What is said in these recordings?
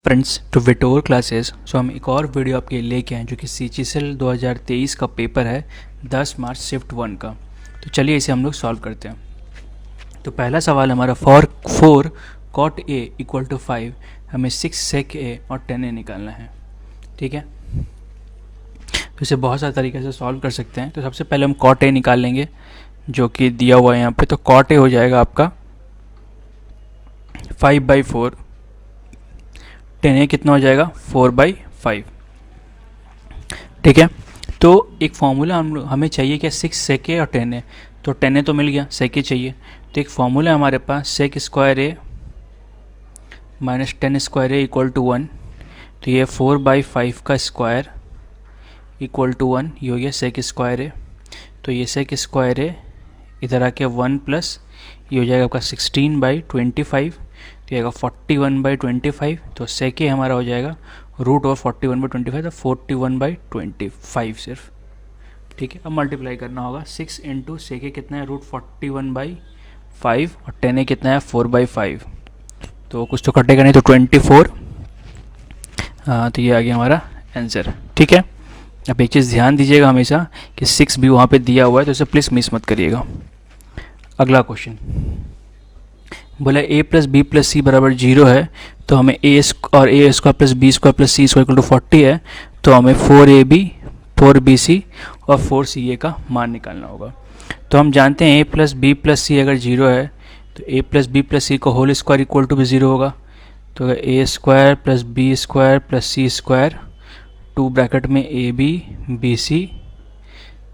Friends to विटोर classes. So हम एक और वीडियो आपके लेके आए जो कि CGCL 2023 का पेपर है 10 मार्च शिफ्ट 1 का। तो चलिए इसे हम लोग सॉल्व करते हैं। तो पहला सवाल हमारा for 4 cot A equal to 5 हमें 6 sec A और 10 A निकालना है। ठीक है, तो इसे बहुत सारे तरीके से सॉल्व कर सकते हैं। तो सबसे पहले हम cot A निकाल लेंगे जो कि दिया हुआ है यहाँ पे। तो cot A हो जाएगा आपका 5/4, 10A कितना हो जाएगा 4/5। ठीक है, तो एक फॉर्मूला हमें चाहिए क्या 6 sec A और 10A। तो 10A तो मिल गया, sec A चाहिए। तो एक फॉर्मूला हमारे पास sec square A minus 10 square A equal to 1। तो ये 4/5 का स्क्वायर इक्वल टू 1, ये हो गया sec स्क्वायर A। तो ये sec स्क्वायर A इधर आके 1 प्लस ये हो जाएगा आपका 16/25, तो ये आएगा 41/25। तो sec A हमारा हो जाएगा रूट ओवर 41/25, तो 41/25 सिर्फ। ठीक है, अब मल्टीप्लाई करना होगा 6 इंटू sec A कितना है रूट 41/5 और 10A कितना है 4/5। तो कुछ तो कटेगा नहीं, तो 24। तो ये आ गया हमारा आंसर। ठीक है, अब एक चीज़ ध्यान दीजिएगा हमेशा कि 6 भी वहाँ पे दिया हुआ है, तो इसे प्लीज़ मिस मत करिएगा। अगला क्वेश्चन बोला a plus B plus C बराबर 0 है। तो हमें a और a square plus B square plus C square equal to 40 है। तो हमें 4ab 4bc और 4ca का मान निकालना होगा। तो हम जानते हैं a प्लस बी प्लस सी अगर 0 है तो a प्लस बी प्लस सी को होल स्क्वायर इक्वल टू भी 0 होगा। तो अगर a square plus B square plus C square 2 bracket में ए बी बी सी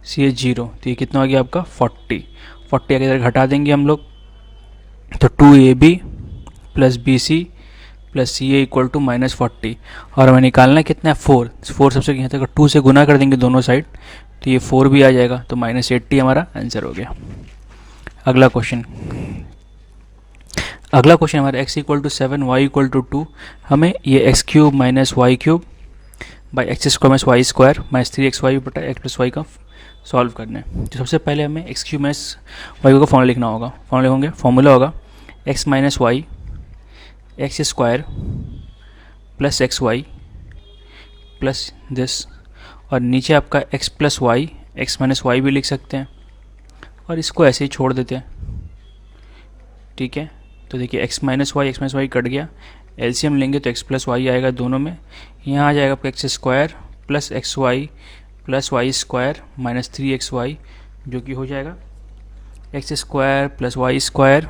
सी है 0, तो ये कितना हो गया आपका 40 आगे इधर घटा देंगे हम लोग। तो 2ab plus B C plus C A equal to -40 और हमें निकालना कितना है 4 सबसे यहाँ तक 2 से गुना कर देंगे दोनों साइड, तो ये 4 भी आ जाएगा। तो -80 हमारा आंसर हो गया। अगला क्वेश्चन हमारा x equal to 7 y equal to 2। हमें ये x³ minus Y cube by X square minus Y square minus 3xy बटा x प्लस वाई का सॉल्व करना है। तो सबसे पहले हमें x³ माइनस वाई का फॉर्मूला लिखना होगा। फॉर्मूला होगा x minus Y X square plus X Y plus this, और नीचे आपका x plus Y X minus Y भी लिख सकते हैं और इसको ऐसे ही छोड़ देते हैं। ठीक है, तो देखिए x माइनस वाई कट गया, एलसीएम लेंगे तो x प्लस वाई आएगा दोनों में। यहाँ आ जाएगा आपका X square plus X Y plus Y square minus 3xy, जो कि हो जाएगा X square plus Y square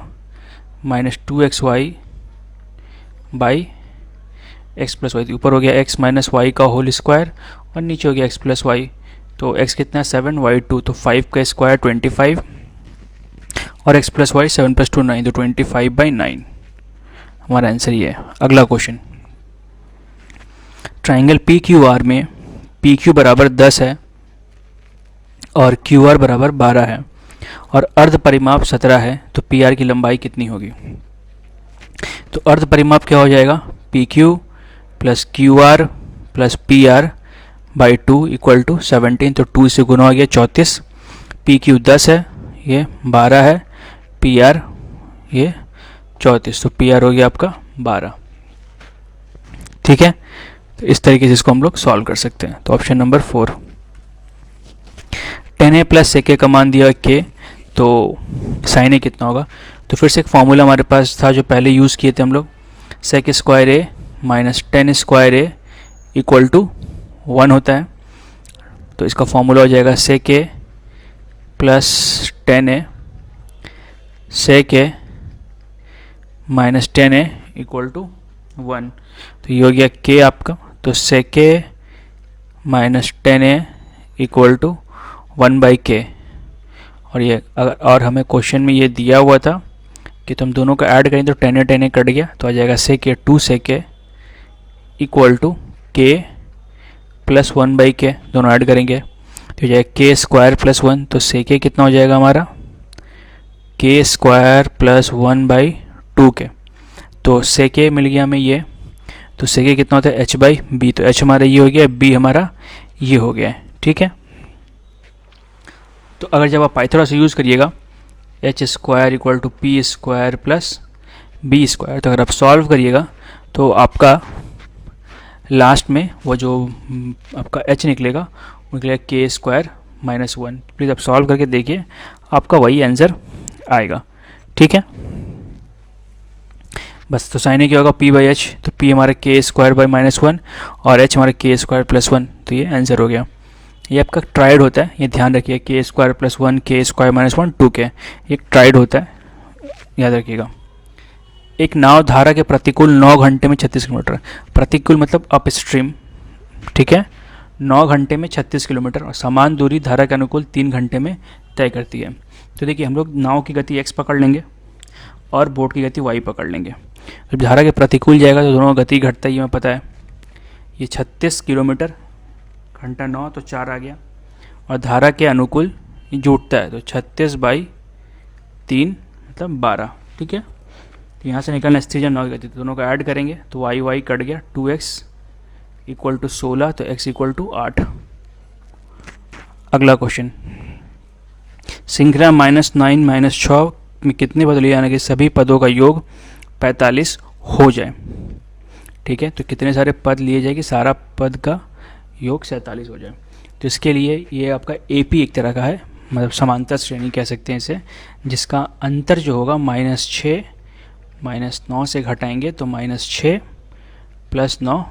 minus 2xy by X plus Y. ऊपर हो गया x माइनस वाई का होल स्क्वायर और नीचे हो गया x प्लस वाई। तो x कितना है 7 y 2, तो 5 का स्क्वायर 25 और x प्लस वाई 7 प्लस 2 9, तो 25/9 हमारा आंसर ये है। अगला question triangle P Q R में पी क्यू बराबर 10 है और क्यू आर बराबर 12 है और अर्ध परिमाप 17 है, तो पी आर की लंबाई कितनी होगी। तो अर्ध परिमाप क्या हो जाएगा P Q plus Q R plus P R by 2 equal to 17। तो 2 से गुना हो गया 34। पी क्यू 10 है, ये 12 है, पी आर ये 34, तो पी आर हो गया आपका 12। ठीक है, तो इस तरीके से इसको हम लोग सॉल्व कर सकते हैं। तो option number 4 10a plus sec A का मान दिया k, तो साइन ए कितना होगा। तो फिर से एक फॉर्मूला हमारे पास था जो पहले यूज़ किए थे हम लोग, sec square A minus 10 square A equal to 1 होता है। तो इसका फॉर्मूला हो जाएगा sec A plus 10a sec A minus 10a equal to 1, तो ये हो गया k आपका। तो sec A minus 10a equal to 1/k। और ये अगर और हमें क्वेश्चन में ये दिया हुआ था कि तुम दोनों का ऐड करें तो 10a कट गया, तो आ जाएगा sec A 2 sec A equal to k plus 1/k, दोनों ऐड करेंगे तो जाएगा k स्क्वायर प्लस 1। तो sec A कितना हो जाएगा हमारा k स्क्वायर प्लस 1/2k। तो sec A मिल गया हमें ये, तो sec A कितना होता है h/b, तो h हमारा ये हो गया, b हमारा ये हो गया है। ठीक है, तो अगर जब आप पाइथागोरस यूज़ करिएगा H square equal to P square plus B square, तो अगर आप सॉल्व करिएगा तो आपका लास्ट में वो जो आपका h निकलेगा वो निकलेगा के स्क्वायर माइनस 1। प्लीज़ आप सॉल्व करके देखिए, आपका वही आंसर आएगा। ठीक है, बस। तो साइन क्या होगा, p बाई एच, तो p हमारा के स्क्वायर बाई माइनस 1 और h हमारा के स्क्वायर प्लस 1, तो ये आंसर हो गया। ये आपका ट्राइड होता है, ये ध्यान रखिए, के स्क्वायर प्लस 1 के स्क्वायर माइनस 1 2 के, एक ट्राइड होता है, याद रखिएगा। एक नाव धारा के प्रतिकूल 9 घंटे में 36 किलोमीटर, प्रतिकूल मतलब अप स्ट्रीम, ठीक है, 9 घंटे में 36 किलोमीटर, और समान दूरी धारा के अनुकूल 3 घंटे में तय करती है। तो देखिए, हम लोग नाव की गति x पकड़ लेंगे और बोट की गति y पकड़ लेंगे। जब धारा के प्रतिकूल जाएगा तो दोनों गति घटता ही हमें पता है। ये 36 किलोमीटर घंटा 9 तो 4 आ गया, और धारा के अनुकूल ये जुटता है तो 36 बाई 3 मतलब 12। ठीक है, तो यहाँ से निकलना स्थिर या 9 की गति, तो दोनों को ऐड करेंगे तो वाई वाई कट गया, 2x इक्वल टू 16, तो x इक्वल टू 8। अगला क्वेश्चन, श्रृंखला -9 -6 में कितने पद लिए जाने के सभी पदों का योग 45 हो जाए। ठीक है, तो कितने सारे पद लिए जाए कि सारा पद का योग 47 हो जाए। तो इसके लिए ये आपका AP एक तरह का है, मतलब समांतर श्रेणी कह सकते हैं इसे, जिसका अंतर जो होगा -6 -9 से घटाएंगे तो -6 + 9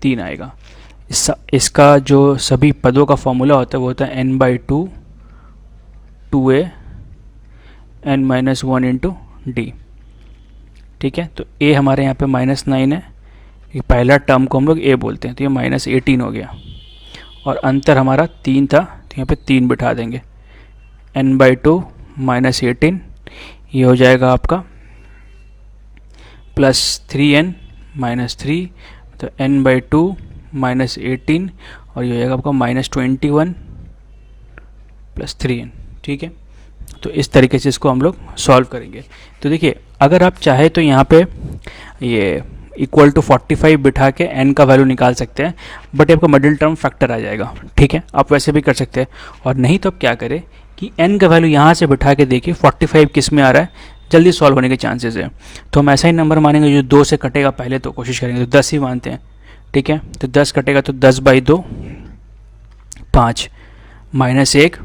3 आएगा। इसका जो सभी पदों का फॉर्मूला होता है वो होता है n/2 2a n-1 into D. ठीक है, तो a हमारे यहाँ पे -9 है, ये पहला टर्म को हम लोग a बोलते हैं, तो ये -18 हो गया, और अंतर हमारा 3 था तो यहाँ पे 3 बिठा देंगे, n/2 -18, ये हो जाएगा आपका +3n -3, तो n/2 -18, और ये हो जाएगा आपका -21 + 3n। ठीक है, तो इस तरीके से इसको हम लोग सॉल्व करेंगे। तो देखिए, अगर आप चाहे तो यहाँ पे ये इक्वल टू 45 बिठा के n का वैल्यू निकाल सकते हैं, बट आपका मिडिल टर्म फैक्टर आ जाएगा। ठीक है, आप वैसे भी कर सकते हैं, और नहीं तो आप क्या करें कि n का वैल्यू यहाँ से बिठा के देखिए 45 किस में आ रहा है, जल्दी सॉल्व होने के चांसेस है। तो हम ऐसा ही नंबर मानेंगे जो 2 से कटेगा, पहले तो कोशिश करेंगे, तो 10 ही मानते हैं। ठीक है, तो 10 कटेगा तो 10/2 5 -1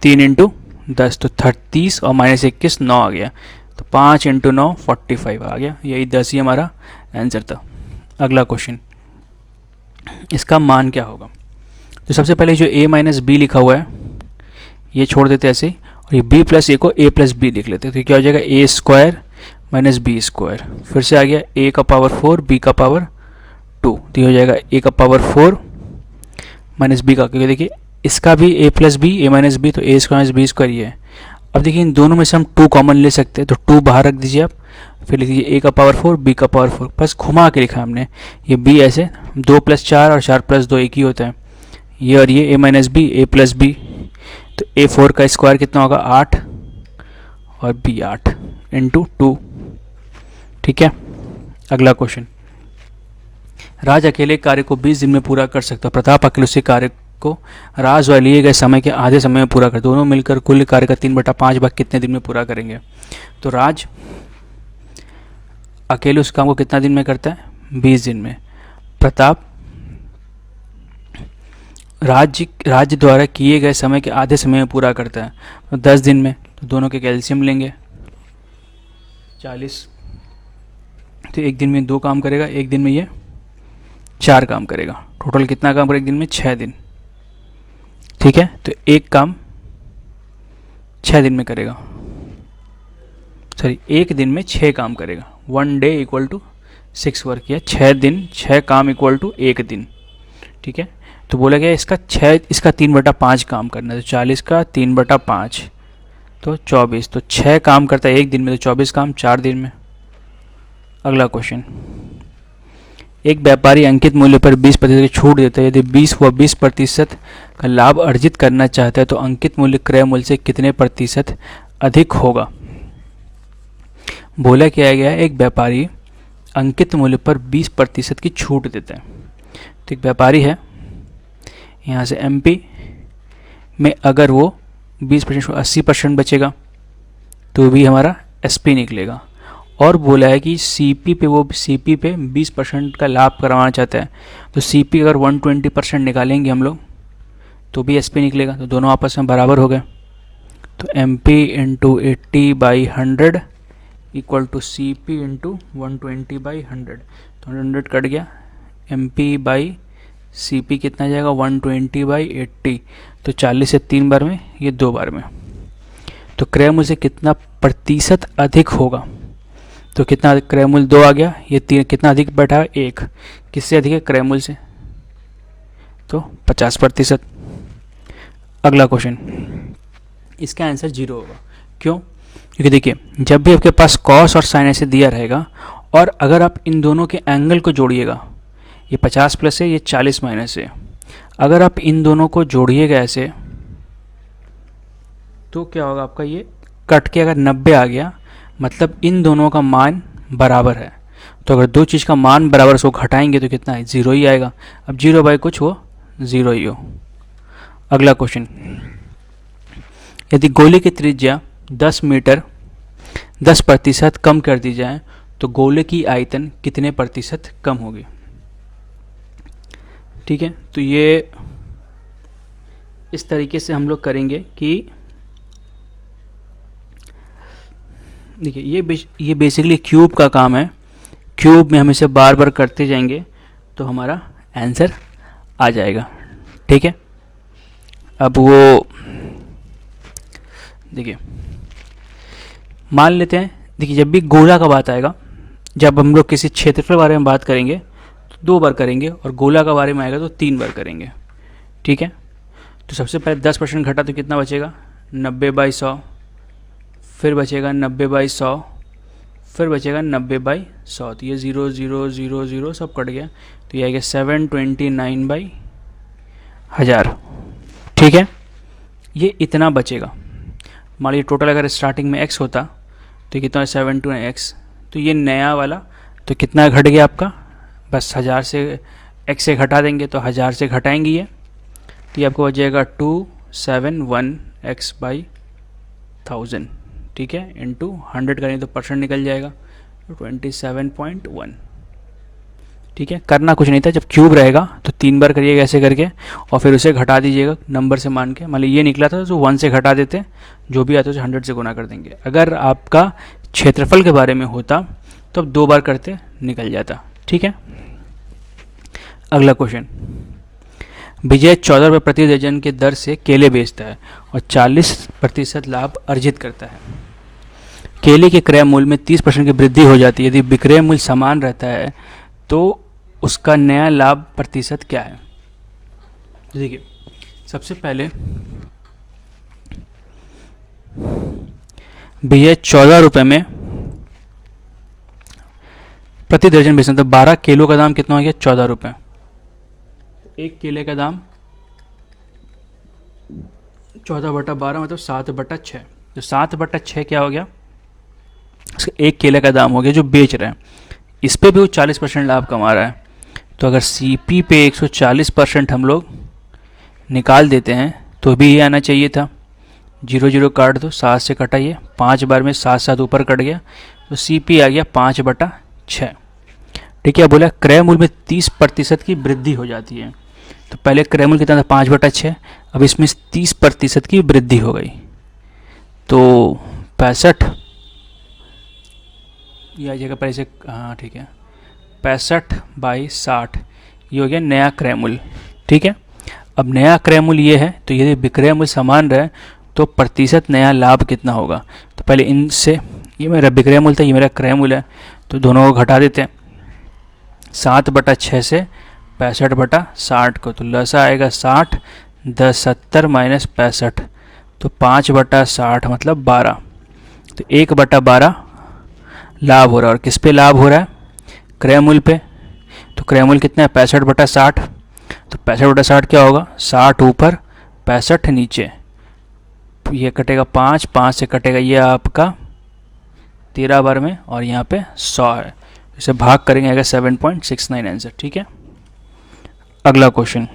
3 इंटू 10, तो 30, और -21 9 आ गया, तो 5 इंटू 9 45 आ गया, यही 10 ही हमारा आंसर था। अगला क्वेश्चन, इसका मान क्या होगा। तो सबसे पहले जो a - b लिखा हुआ है ये छोड़ देते ऐसे ही, और ये b + a को a + b लिख लेते हैं, तो क्या हो जाएगा a² - b²। फिर से आ गया a का पावर 4 b का पावर 2, तो ये हो जाएगा a का पावर 4 - b का, क्योंकि देखिए इसका भी a + b a - b, तो a² - b² ही है। अब देखिए इन दोनों में से हम 2 कॉमन ले सकते हैं, तो 2 बाहर रख दीजिए आप, फिर लिख दीजिए a का पावर 4 b का पावर 4, बस घुमा के लिखा हमने। ये b ऐसे 2 + 4 और 4 + 2 एक ही होता है, ये और ये a - b a + b, तो a4 का स्क्वायर कितना होगा 8, और b 8 इंटू 2। ठीक है, अगला क्वेश्चन, राज अकेले कार्य को 20 दिन में पूरा कर सकता है, प्रताप अकेले उसी कार्य को राज और लिए गए समय के आधे समय में पूरा कर, दोनों मिलकर कुल कार्य का 3/5 भाग कितने दिन में पूरा करेंगे। तो राज अकेले उस काम को कितना दिन में करता है 20 दिन में, प्रताप राज्य द्वारा किए गए समय के आधे समय में पूरा करता है, तो 10 दिन में, तो दोनों के कैल्शियम लेंगे 40, तो एक दिन में 2 काम करेगा, एक दिन में ये 4 काम करेगा, टोटल कितना काम करेगा एक दिन में 6 दिन। ठीक है, तो एक काम 6 दिन में करेगा, सॉरी एक दिन में 6 काम करेगा, 1 डे इक्वल टू 6 वर्क किया, 6 दिन 6 काम इक्वल टू 1 दिन। ठीक है, तो बोला गया इसका 3/5 काम करना है, तो 40 का 3/5 तो 24, तो 6 काम करता है एक दिन में, तो 24 काम 4 दिन में। अगला क्वेश्चन, एक व्यापारी अंकित मूल्य पर 20% की छूट देता है, यदि 20% का लाभ अर्जित करना चाहता है तो अंकित मूल्य क्रय मूल्य से कितने प्रतिशत अधिक होगा। बोला क्या गया है, एक व्यापारी अंकित मूल्य पर 20% की छूट देता है। तो एक व्यापारी है यहाँ से MP में, अगर वो 20% 80% बचेगा तो भी हमारा SP निकलेगा, और बोला है कि सीपी पे, वो सीपी पे 20% का लाभ करवाना चाहता है। तो सीपी अगर 120% निकालेंगे हम लोग तो भी एसपी निकलेगा, तो दोनों आपस में बराबर हो गए। तो M P into 80/100 equal to C P into 120/100। तो 100 कट गया, M P by C P कितना जाएगा 120/80। तो 40 से 3 बार में, ये 2 बार में। तो क्रय मूल्य से कितना प्रतिशत अधिक होगा, तो कितना क्रय मूल्य 2 आ गया, ये 3 कितना अधिक बैठा है 1, किससे अधिक है क्रय मूल्य से, तो 50%। अगला क्वेश्चन, इसका आंसर 0 होगा। क्यों? क्योंकि देखिए जब भी आपके पास कॉस और साइन ऐसे दिया रहेगा और अगर आप इन दोनों के एंगल को जोड़िएगा, ये 50 प्लस है, ये 40 माइनस है, अगर आप इन दोनों को जोड़िएगा ऐसे तो क्या होगा आपका, ये कट के अगर 90 आ गया मतलब इन दोनों का मान बराबर है। तो अगर दो चीज़ का मान बराबर उसको घटाएंगे तो कितना है 0 ही आएगा। अब 0 बाई कुछ हो 0 ही हो। अगला क्वेश्चन, यदि गोले की त्रिज्या 10 मीटर 10% कम कर दी जाए तो गोले की आयतन कितने प्रतिशत कम होगी। ठीक है, तो ये इस तरीके से हम लोग करेंगे कि देखिए ये बेसिकली क्यूब का काम है। क्यूब में हम इसे बार बार करते जाएंगे तो हमारा आंसर आ जाएगा। ठीक है, अब वो देखिए मान लेते हैं, देखिए जब भी गोला का बात आएगा, जब हम लोग किसी क्षेत्र के बारे में बात करेंगे तो 2 बार करेंगे और गोला का बारे में आएगा तो 3 बार करेंगे। ठीक है, तो सबसे पहले 10% घटा तो कितना बचेगा 90/100, फिर बचेगा 90/100, फिर बचेगा 90/100। तो ये 0 0 0 0 सब कट गया, तो ये आएगा 729/1000। ठीक है, ये इतना बचेगा। मान लीजिए टोटल अगर स्टार्टिंग में x होता तो कितना है 7x, तो ये नया वाला तो कितना घट गया आपका, बस 1000 से x से घटा देंगे तो 1000 से घटाएंगे ये, तो ये आपको बचेगा 271x/1000। ठीक है, इंटू 100 करेंगे तो परसेंट निकल जाएगा, तो 27.1। ठीक है, करना कुछ नहीं था, जब क्यूब रहेगा तो 3 बार करिएगा ऐसे करके और फिर उसे घटा दीजिएगा नंबर से मान के। मान लीजिए ये निकला था तो 1 से घटा देते, जो भी आता है उसे 100 से गुना कर देंगे। अगर आपका क्षेत्रफल के बारे में होता तो अब 2 बार करते निकल जाता। ठीक है, अगला क्वेश्चन, विजय 14 रुपये प्रति दर्जन के दर से केले बेचता है और 40% लाभ अर्जित करता है। केले के क्रय मूल्य में 30% की वृद्धि हो जाती है। यदि विक्रय मूल्य समान रहता है तो उसका नया लाभ प्रतिशत क्या है। देखिए सबसे पहले भैया 14 रुपये में प्रति दर्जन बेचना, तो 12 किलो का दाम कितना हो गया 14 रुपये। एक केले का दाम 14/12 मतलब 7/6। तो 7/6 क्या हो गया, एक केले का दाम हो गया जो बेच रहे हैं। इस पे भी वो 40% लाभ कमा रहा है। तो अगर सीपी पे 140% हम लोग निकाल देते हैं तो भी ये आना चाहिए था। 0 0 काट दो, 7 से कटाइए, 5 बार में 7 7 ऊपर कट गया, तो सीपी आ गया 5/6। ठीक है, बोला क्रय मूल्य में 30% की वृद्धि हो जाती है। तो पहले क्रय मूल्य कितना था 5/6, अब इसमें 30% की वृद्धि हो गई तो 65 ये आ जाएगा पहले से। हाँ ठीक है, 65/60 ये हो गया नया क्रय मूल्य। ठीक है, अब नया क्रय मूल्य ये है, तो यदि विक्रय मूल्य समान रहे तो प्रतिशत नया लाभ कितना होगा। तो पहले इनसे, ये मेरा विक्रय मूल्य था, ये मेरा क्रय मूल्य है, तो दोनों को घटा देते हैं। 7/6 से 65/60 को, तो लसा आएगा 60, 10 70 माइनस 65, तो 5/60 मतलब 12। तो 1/12 लाभ हो रहा है। और किस पे लाभ हो रहा है, क्रय मूल्य पे। तो क्रय मूल्य कितना है 65/60, तो 65/60 क्या होगा 60 ऊपर 65 नीचे, ये कटेगा 5, 5 से कटेगा ये आपका 13 बार में, और यहाँ पे 100 है, इसे भाग करेंगे आएगा 7.69 आंसर। ठीक है, अगला क्वेश्चन,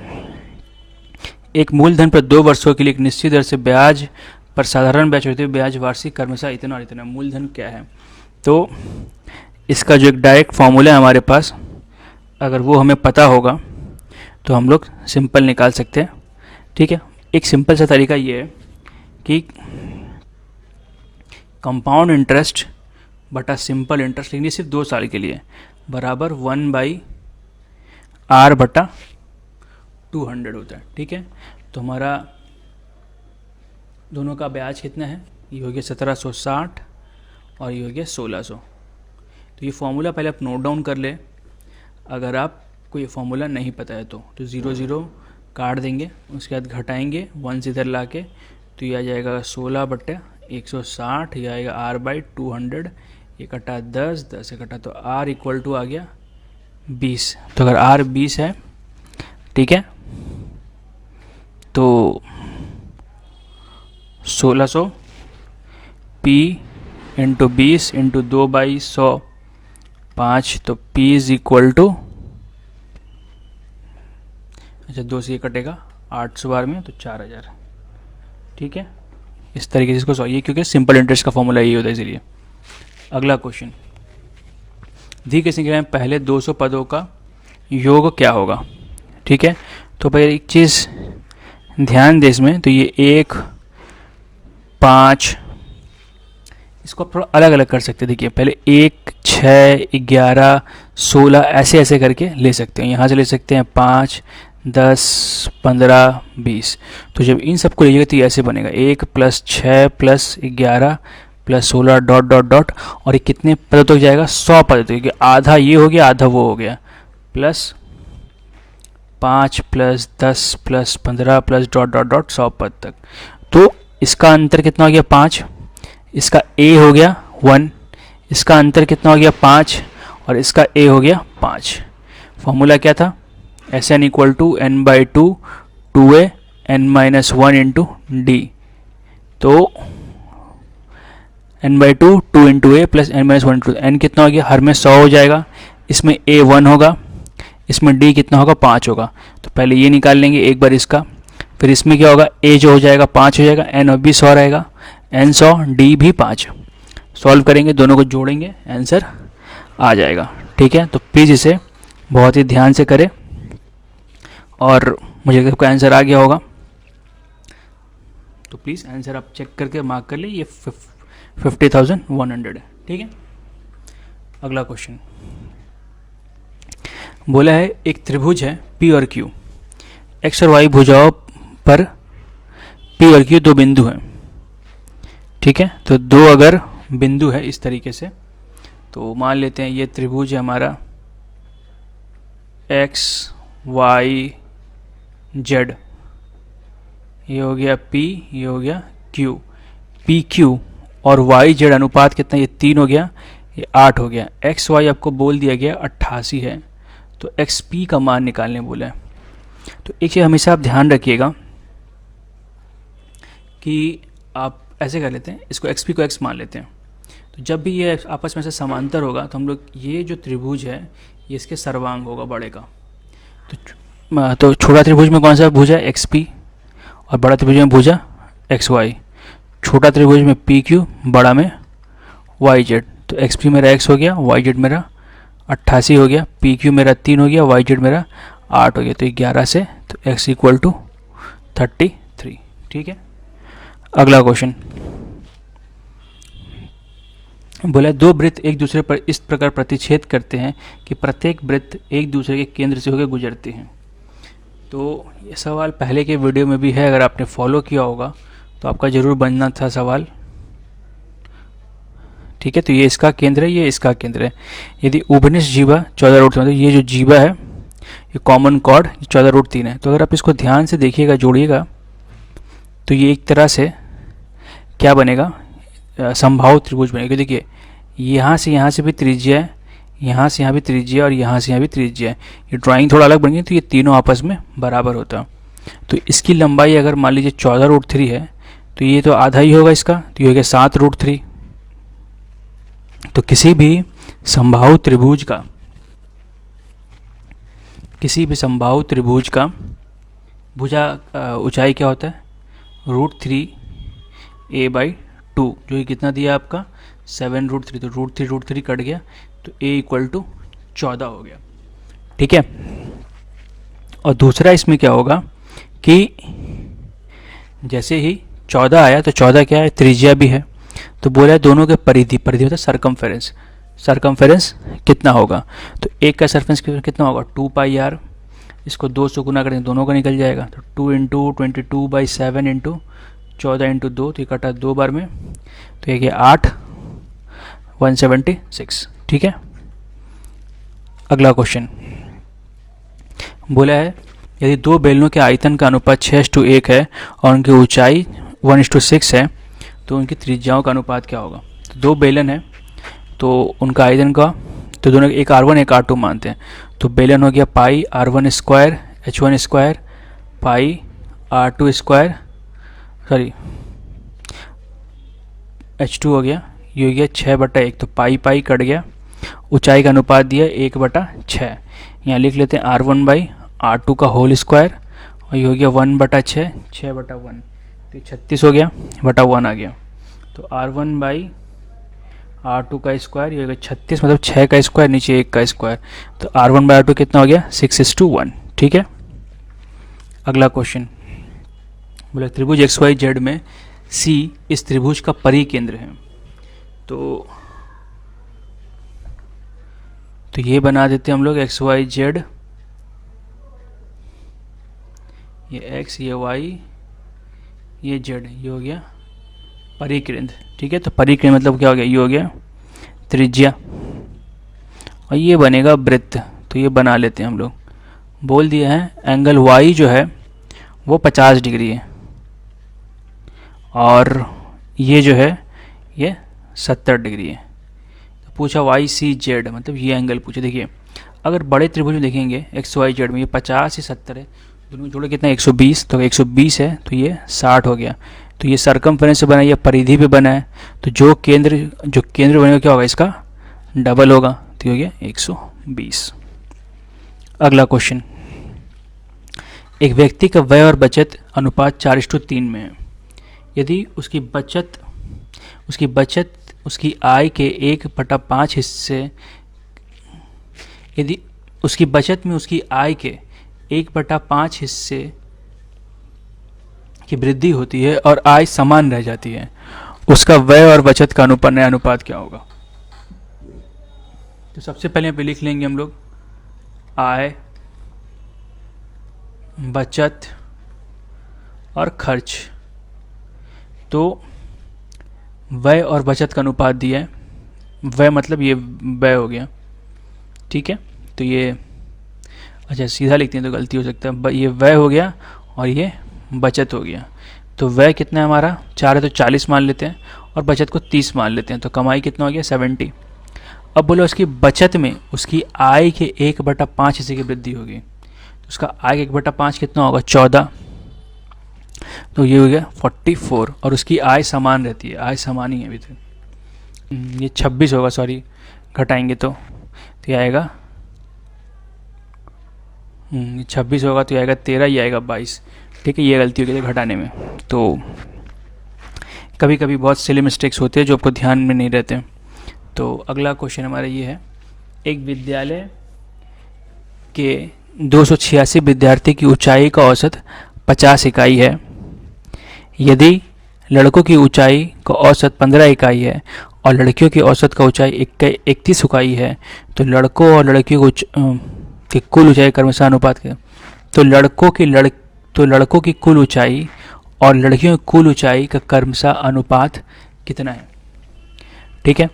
एक मूलधन पर 2 वर्षों के लिए एक निश्चित दर से ब्याज पर साधारण ब्याज होती है, ब्याज वार्षिक क्रमशः इतना और इतना। मूलधन क्या है, तो इसका जो एक डायरेक्ट फॉर्मूला है हमारे पास, अगर वो हमें पता होगा तो हम लोग सिंपल निकाल सकते हैं। ठीक है, एक सिंपल सा तरीका ये है कि कंपाउंड इंटरेस्ट बटा सिंपल इंटरेस्ट, लेकिन ये सिर्फ 2 साल के लिए, बराबर 1/r बटा 200 होता है। ठीक है, तो हमारा दोनों का ब्याज कितना है, ये हो गया 1760 और ये हो गया 1600। तो ये फॉर्मूला पहले आप नोट डाउन कर ले, अगर आपको ये फॉर्मूला नहीं पता है तो 0 काट देंगे, उसके बाद घटाएंगे 1 से इधर ला के, तो ये आ जाएगा 16/160, ये आएगा r/200, ये कटा 10 से कटा तो r इक्वल टू आ गया 20। तो अगर r 20 है, ठीक है, तो 1600 p इंटू 20 इंटू 2/100 5, तो p इज इक्वल टू, अच्छा 2 से ये कटेगा 800 बार में, तो 4000। ठीक है, इस तरीके से इसको सॉल्व, ये क्योंकि सिंपल इंटरेस्ट का फॉर्मूला यही होता है इसलिए। अगला क्वेश्चन, दी गई संख्या में पहले 200 पदों का योग क्या होगा। ठीक है, तो भाई एक चीज़ ध्यान दे इसमें, तो ये 1 5, इसको आप थोड़ा अलग अलग कर सकते हैं। देखिए पहले 1 6 11 16 ऐसे ऐसे करके ले सकते हैं, यहाँ से ले सकते हैं 5 10 15 20। तो जब इन सबको लीजिएगा तो ये ऐसे बनेगा 1 + 6 + 11 + 16 डॉट डॉट डॉट, और ये कितने पद तक जाएगा, 100 पद तक, क्योंकि आधा ये हो गया आधा वो हो गया, प्लस 5 + 10 + 15 + डॉट डॉट डॉट 100 पद तक। तो इसका अंतर कितना हो गया 5, इसका a हो गया 1, इसका अंतर कितना हो गया 5, और इसका a हो गया 5। फॉर्मूला क्या था, Sn equal to n/2 2a n-1 into D. तो n/2 2 into A plus n-1 into n कितना हो गया, हर में 100 हो जाएगा, इसमें a 1 होगा, इसमें d कितना होगा 5 होगा। तो पहले ये निकाल लेंगे एक बार इसका, फिर इसमें क्या होगा, a जो हो जाएगा 5 हो जाएगा, n भी 100 रहेगा, n 100 d भी 5। सॉल्व करेंगे, दोनों को जोड़ेंगे, आंसर आ जाएगा। ठीक है, तो प्लीज़ इसे बहुत ही ध्यान से करें, और मुझे आपका आंसर आ गया होगा तो प्लीज़ आंसर आप चेक करके मार्क कर ले, ये 50,100 है। ठीक है, अगला क्वेश्चन बोला है एक त्रिभुज है P और Q, x और y भुजाओं पर P और Q 2 बिंदु हैं। ठीक है, तो 2 अगर बिंदु है इस तरीके से, तो मान लेते हैं ये त्रिभुज है हमारा x y z, ये हो गया P, ये हो गया Q, पी क्यू और वाई जेड अनुपात कितना, ये 3 हो गया, ये 8 हो गया। एक्स वाई आपको बोल दिया गया 88 है, तो एक्स पी का मान निकालने बोला है। तो एक चीज़ हमेशा आप ध्यान रखिएगा कि आप ऐसे कर लेते हैं, इसको एक्स पी को एक्स मान लेते हैं, तो जब भी ये आपस में से समांतर होगा तो हम लोग ये जो त्रिभुज है ये इसके सर्वांग होगा बड़े का। तो छोटा त्रिभुज में कौन सा भुजा है, एक्स पी, और बड़ा त्रिभुज में भुजा एक्स वाई। छोटा त्रिभुज में पी क्यू, बड़ा में वाई जेड। तो एक्स पी मेरा एक्स हो गया, वाई जेड मेरा 88 हो गया, पी क्यू मेरा 3 हो गया, वाई जेड मेरा 8 हो गया, तो 11 से तो एक्स इक्वल टू 33। ठीक है, अगला क्वेश्चन बोला दो वृत्त एक दूसरे पर इस प्रकार प्रतिच्छेद करते हैं कि प्रत्येक वृत्त एक दूसरे के केंद्र से होकर गुजरते हैं। तो ये सवाल पहले के वीडियो में भी है, अगर आपने फॉलो किया होगा तो आपका ज़रूर बनना था सवाल। ठीक है, तो ये इसका केंद्र है, ये इसका केंद्र है। यदि उभनिष्ठ जीवा 14√3, मतलब ये जो जीवा है ये कॉमन कॉर्ड 14√3 है। तो अगर आप इसको ध्यान से देखिएगा, जोड़िएगा, तो ये एक तरह से क्या बनेगा, समबाहु त्रिभुज बनेगा। देखिए यहाँ से भी त्रिज्या है, यहाँ से यहाँ भी त्रिज्या है, और यहाँ से यहाँ भी त्रिज्या है। ये ड्राइंग थोड़ा अलग बन गई, तो ये तीनों आपस में बराबर होता है। तो इसकी लंबाई अगर मान लीजिए 14√3 है, तो ये तो आधा ही होगा इसका, तो ये हो गया 7√3। तो किसी भी समबाहु त्रिभुज का भुजा ऊंचाई क्या होता है, √3a/2, जो कि कितना दिया आपका 7√3, तो √3 कट गया, तो a इक्वल टू 14 हो गया। ठीक है, और दूसरा इसमें क्या होगा कि जैसे ही 14 आया तो 14 क्या है, त्रिज्या भी है, तो बोला है दोनों के परिधि, परिधि मतलब सरकमफेरेंस, सरकमफेरेंस कितना होगा, तो एक का सरफेरेंस कितना होगा 2πr, इसको 2 से गुना करेंगे दोनों का निकल जाएगा, तो 2 इंटू 22/7 इंटू 14 इंटू 2, तो ये कटा 2 बार में, तो ये 8 176। ठीक है, अगला क्वेश्चन बोला है यदि दो बेलनों के आयतन का अनुपात 6:1 है और उनकी ऊंचाई 1:6 है तो उनकी त्रिज्याओं का अनुपात क्या होगा। तो दो बेलन है तो उनका आयतन का, तो दोनों एक R1 एक R2 मानते हैं, तो बेलन हो गया पाई R1 square H1 square pi R2 square, sorry H2 हो गया, ये हो गया 6/1, तो पाई पाई कट गया, ऊंचाई का अनुपात दिया 1/6, यहाँ लिख लेते हैं R1/R2 का होल स्क्वायर, और ये हो गया 1/6, 6/1, तो 36 हो गया बटा 1 आ गया, तो R1/R2 का स्क्वायर, ये हो गया 36, मतलब 6 का स्क्वायर नीचे 1 का स्क्वायर, तो R1/R2 कितना हो गया 6:1। ठीक है, अगला क्वेश्चन बोला त्रिभुज XYZ में C इस त्रिभुज का परिकेंद्र है, तो ये बना देते हैं हम लोग XYZ, ये X ये Y ये Z, ये हो गया परिकेंद्र। ठीक है, तो परिकेंद्र मतलब क्या हो गया, ये हो गया त्रिज्या, और ये बनेगा वृत्त, तो ये बना लेते हैं हम लोग, बोल दिया है एंगल Y जो है वो 50 डिग्री है, और ये जो है ये 70 डिग्री है, तो पूछा YCZ मतलब ये एंगल पूछे। देखिए अगर बड़े त्रिभुज में देखेंगे XYZ में ये 50 या 70 है, दोनों जोड़े कितना 120, तो 120 है तो ये 60 हो गया, तो ये सरकमफेरेंस से बना है, ये परिधि पे बना है, तो जो केंद्र बनेगा क्या होगा इसका डबल होगा, तो हो गया 120। अगला क्वेश्चन, एक व्यक्ति का व्यय और बचत अनुपात 4:3 में है, यदि उसकी बचत उसकी आय के 1/5 हिस्से, यदि उसकी बचत में उसकी आय के 1/5 हिस्से की वृद्धि होती है और आय समान रह जाती है, उसका व्यय और बचत का नया अनुपात क्या होगा। तो सबसे पहले यहाँ पे लिख लेंगे हम लोग आय, बचत और खर्च, तो व्यय और बचत का अनुपात दिया है, व्यय मतलब ये व्यय हो गया। ठीक है, तो ये अच्छा सीधा लिखते हैं तो गलती हो सकता है, ये व्यय हो गया और ये बचत हो गया, तो व्यय कितना है हमारा 4 है तो 40 मान लेते हैं, और बचत को 30 मान लेते हैं, तो कमाई कितना हो गया 70। अब बोलो उसकी बचत में उसकी आय के 1/5 हिस्से की वृद्धि होगी, तो उसका आय 1/5 कितना होगा 14, तो ये हो गया 44, और उसकी आय समान रहती है, आय समान ही है अभी तक, ये 26 होगा, सॉरी घटाएंगे तो ये आएगा 26 होगा, तो ये आएगा 13, ये आएगा 22। ठीक है, ये गलती हो गई थी घटाने में, तो कभी कभी बहुत सिली मिस्टेक्स होते हैं जो आपको ध्यान में नहीं रहते। तो अगला क्वेश्चन हमारा ये है, एक विद्यालय के 286 विद्यार्थी की ऊंचाई का औसत 50 इकाई है, यदि लड़कों की ऊंचाई का औसत 15 इकाई है और लड़कियों की औसत का ऊंचाई 31 इकाई है, तो लड़कों और लड़कियों की कुल ऊंचाई क्रमशः अनुपात के, तो लड़कों की कुल ऊंचाई और लड़कियों की कुल ऊंचाई का क्रमशः अनुपात कितना है। ठीक है,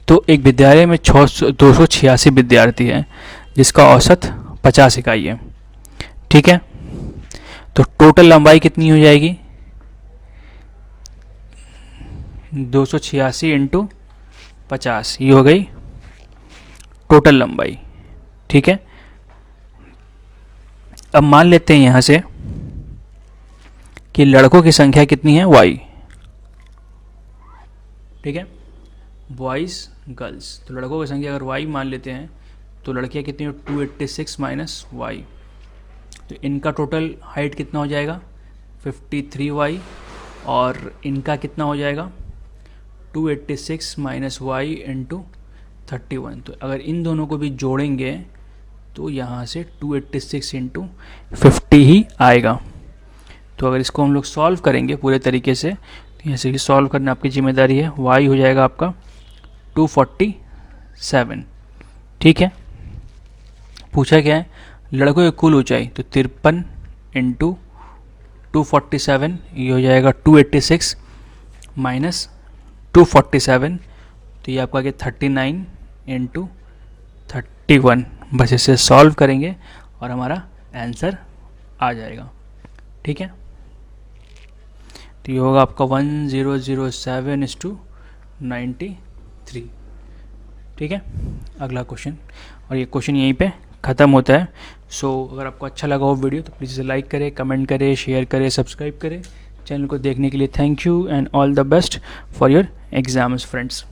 तो एक विद्यालय में 286 विद्यार्थी हैं जिसका औसत 50 इकाई है। ठीक है, तो टोटल लंबाई कितनी हो जाएगी 286 इंटू 50, ये हो गई टोटल लंबाई। ठीक है, अब मान लेते हैं यहां से कि लड़कों की संख्या कितनी है y। ठीक है, बॉयज गर्ल्स, तो लड़कों की संख्या अगर y मान लेते हैं तो लड़कियां कितनी हो 286 माइनस y, तो इनका टोटल हाइट कितना हो जाएगा 53y, और इनका कितना हो जाएगा 286 माइनस वाई इंटू 31। तो अगर इन दोनों को भी जोड़ेंगे तो यहाँ से 286 इंटू 50 ही आएगा। तो अगर इसको हम लोग सॉल्व करेंगे पूरे तरीके से, तो यहाँ से सॉल्व करना आपकी जिम्मेदारी है। वाई हो जाएगा आपका 247। ठीक है, पूछा क्या है, लड़कों की कुल ऊंचाई, तो 53 इंटू 247, ये हो जाएगा 286 माइनस 247, तो ये आपका क्या 39 इंटू 31। बस इसे सॉल्व करेंगे और हमारा आंसर आ जाएगा। ठीक है, तो ये होगा आपका 1007:93। ठीक है, अगला क्वेश्चन, और ये क्वेश्चन यहीं पे ख़त्म होता है। सो अगर आपको अच्छा लगा हो वीडियो तो प्लीज़ इसे लाइक करें, कमेंट करें, शेयर करें, सब्सक्राइब करें। चैनल को देखने के लिए thank you and all the best for your exams friends.